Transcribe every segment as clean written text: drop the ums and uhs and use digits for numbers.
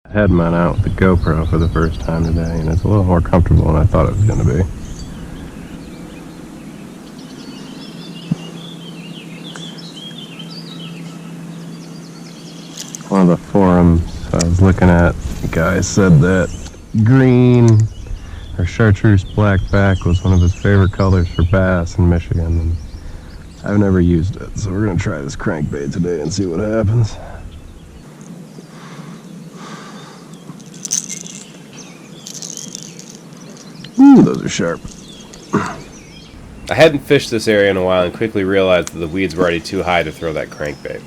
I had mine out with the GoPro for the first time today, and it's a little more comfortable than I thought it was going to be. One of the forums I was looking at, the guy said that green or chartreuse blackback was one of his favorite colors for bass in Michigan, and I've never used it, so we're going to try this crankbait today and see what happens. Ooh, those are sharp. I hadn't fished this area in a while and quickly realized that the weeds were already too high to throw that crankbait.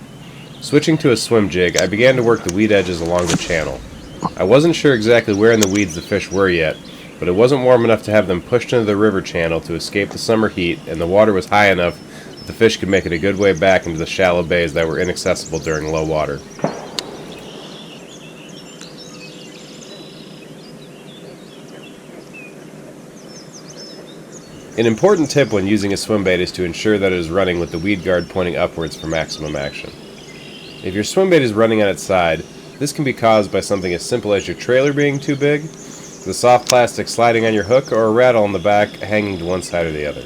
Switching to a swim jig, I began to work the weed edges along the channel. I wasn't sure exactly where in the weeds the fish were yet, but it wasn't warm enough to have them pushed into the river channel to escape the summer heat, and the water was high enough that the fish could make it a good way back into the shallow bays that were inaccessible during low water. An important tip when using a swim bait is to ensure that it is running with the weed guard pointing upwards for maximum action. If your swim bait is running on its side, this can be caused by something as simple as your trailer being too big, the soft plastic sliding on your hook, or a rattle on the back hanging to one side or the other.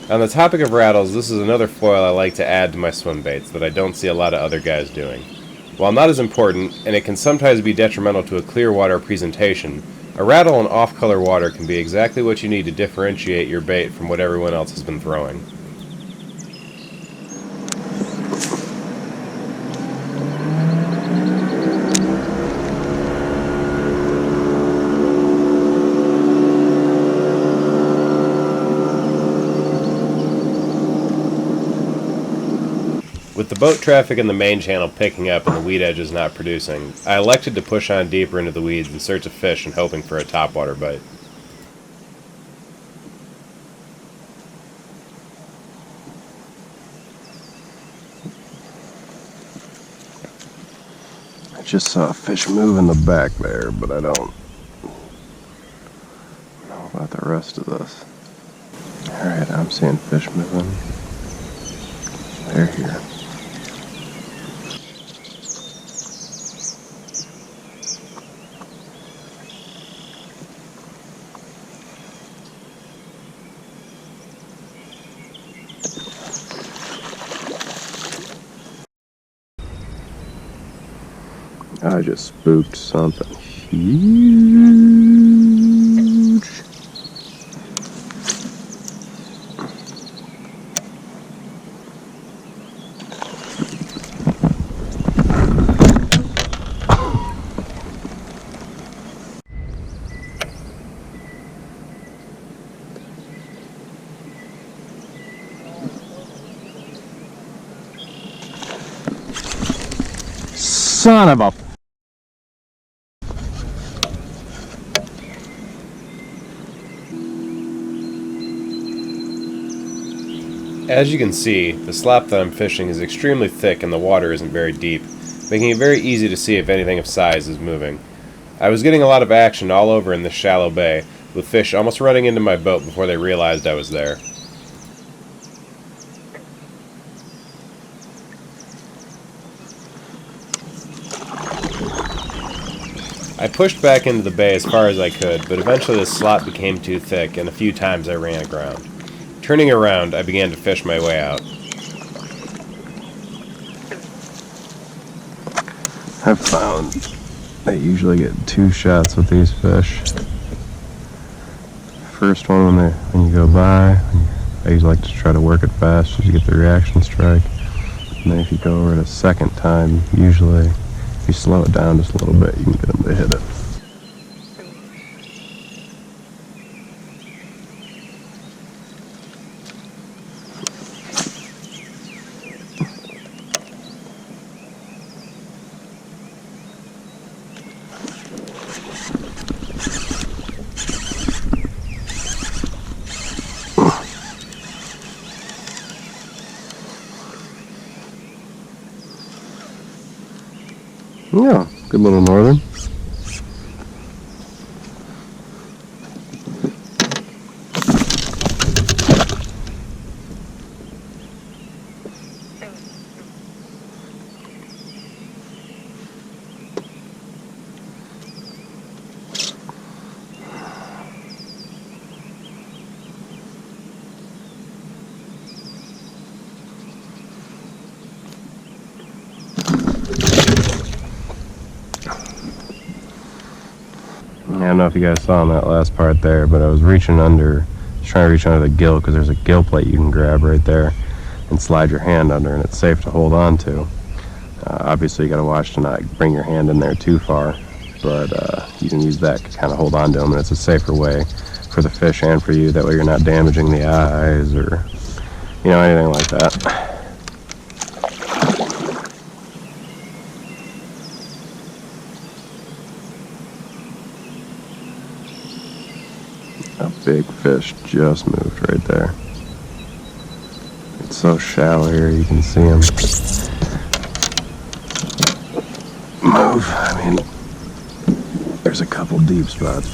On the topic of rattles, this is another foil I like to add to my swim baits that I don't see a lot of other guys doing. While not as important, and it can sometimes be detrimental to a clear water presentation, a rattle in off-color water can be exactly what you need to differentiate your bait from what everyone else has been throwing. With the boat traffic in the main channel picking up and the weed edges not producing, I elected to push on deeper into the weeds in search of fish and hoping for a topwater bite. I just saw a fish move in the back there, but I don't know about the rest of this. Alright, I'm seeing fish moving. They're here. I just spooked something huge. Son of a... As you can see, the slop that I'm fishing is extremely thick and the water isn't very deep, making it very easy to see if anything of size is moving. I was getting a lot of action all over in this shallow bay, with fish almost running into my boat before they realized I was there. I pushed back into the bay as far as I could, but eventually the slop became too thick and a few times I ran aground. Turning around, I began to fish my way out. I've found I usually get two shots with these fish. First one when you go by, I usually like to try to work it fast just to get the reaction strike. And then if you go over it a second time, usually if you slow it down just a little bit, you can get them to hit it. Yeah, good little northern. I don't know if you guys saw in that last part there, but I was trying to reach under the gill, because there's a gill plate you can grab right there and slide your hand under, and it's safe to hold on to. Obviously, you got to watch to not bring your hand in there too far, but you can use that to kind of hold on to them, and it's a safer way for the fish and for you. That way you're not damaging the eyes or, anything like that. A big fish just moved right there. It's so shallow here, you can see him move. I mean, there's a couple deep spots,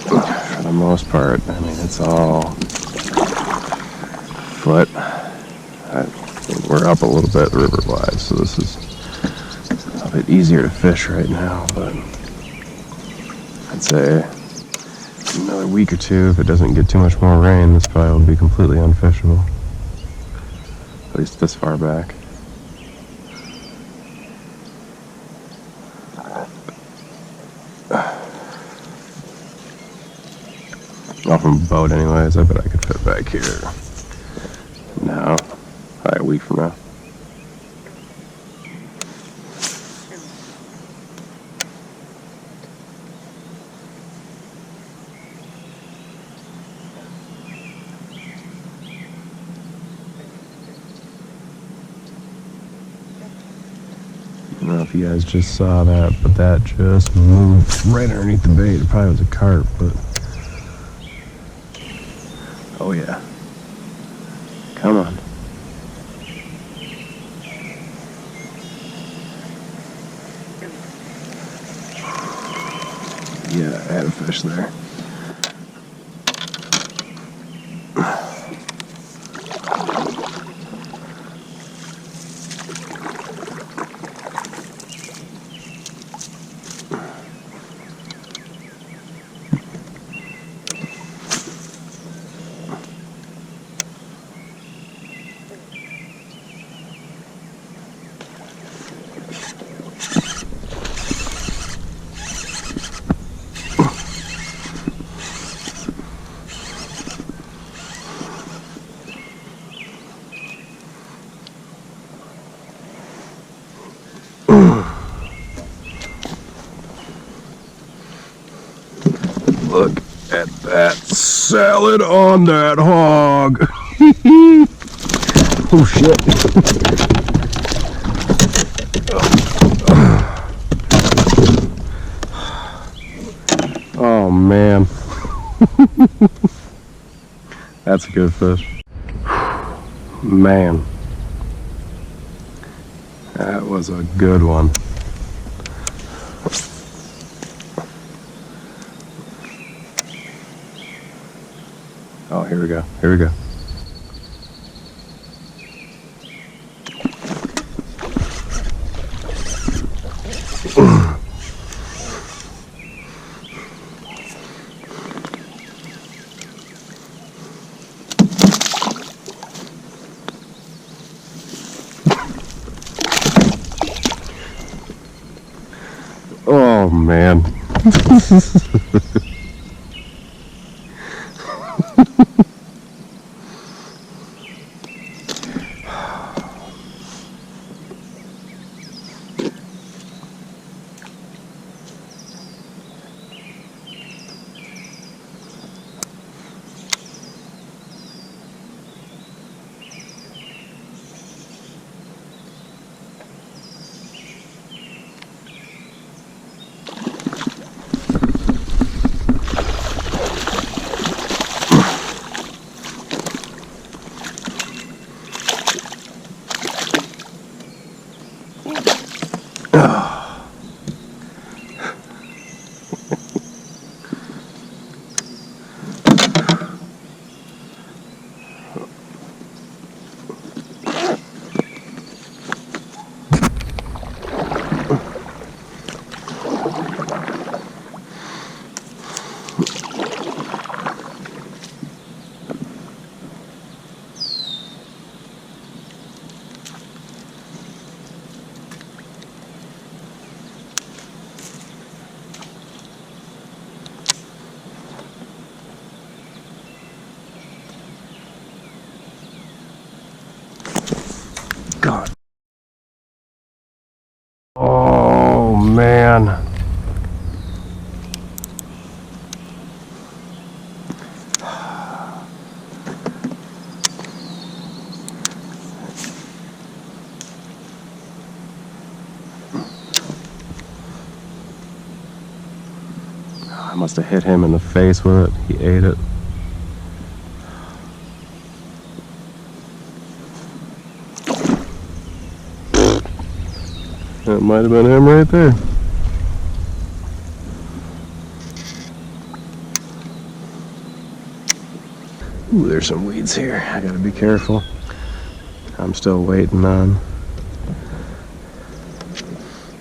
but for the most part, I mean, it's all foot. We're up a little bit river-wise, so this is a bit easier to fish right now, but I'd say another week or two, if it doesn't get too much more rain, this probably will be completely unfishable. At least this far back. Off from a boat anyways, I bet I could fit back here. No, probably a week from now. I don't know if you guys just saw that, but that just moved right underneath the bait. It probably was a carp, but oh yeah. Come on. Yeah, I had a fish there. Look at that salad on that hog. Oh shit. Oh man. That's a good fish. Man. That was a good one. Oh, here we go. Here we go. Oh man. God. Oh, man. I must have hit him in the face with it. He ate it. That might have been him right there. Ooh, there's some weeds here. I gotta be careful. I'm still waiting on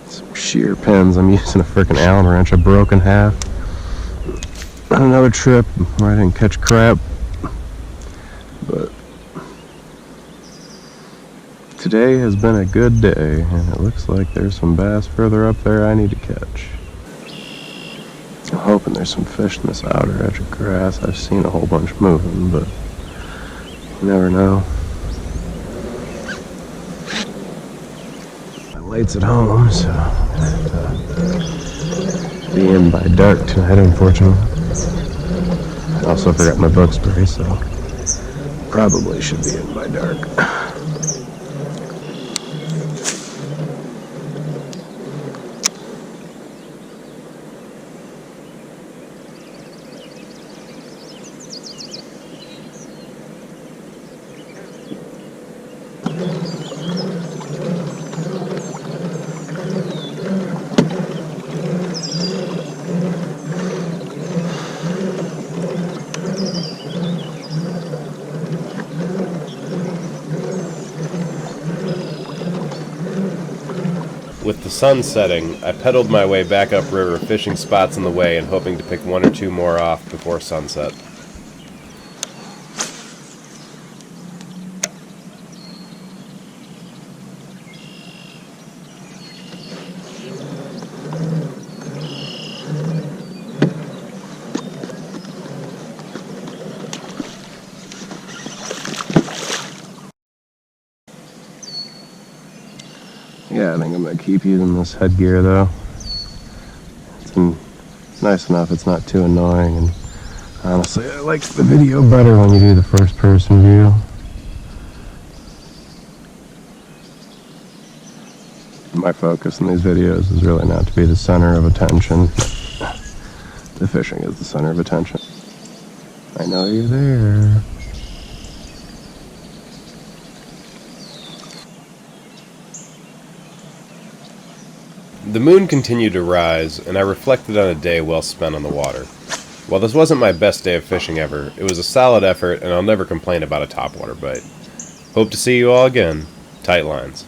some shear pins. I'm using a freaking Allen wrench I broke in half. On another trip where I didn't catch crap. But today has been a good day, and it looks like there's some bass further up there I need to catch. I'm hoping there's some fish in this outer edge of grass. I've seen a whole bunch moving, but you never know. My light's at home, so I have to be in by dark tonight, unfortunately. I also forgot my bug spray, so probably should be in by dark. With the sun setting, I pedaled my way back upriver, fishing spots in the way and hoping to pick one or two more off before sunset. Yeah, I think I'm going to keep using this headgear, though. It's nice enough, it's not too annoying, and honestly, I like the video better when you do the first-person view. My focus in these videos is really not to be the center of attention. The fishing is the center of attention. I know you're there. The moon continued to rise, and I reflected on a day well spent on the water. While this wasn't my best day of fishing ever, it was a solid effort, and I'll never complain about a topwater bite. Hope to see you all again. Tight lines.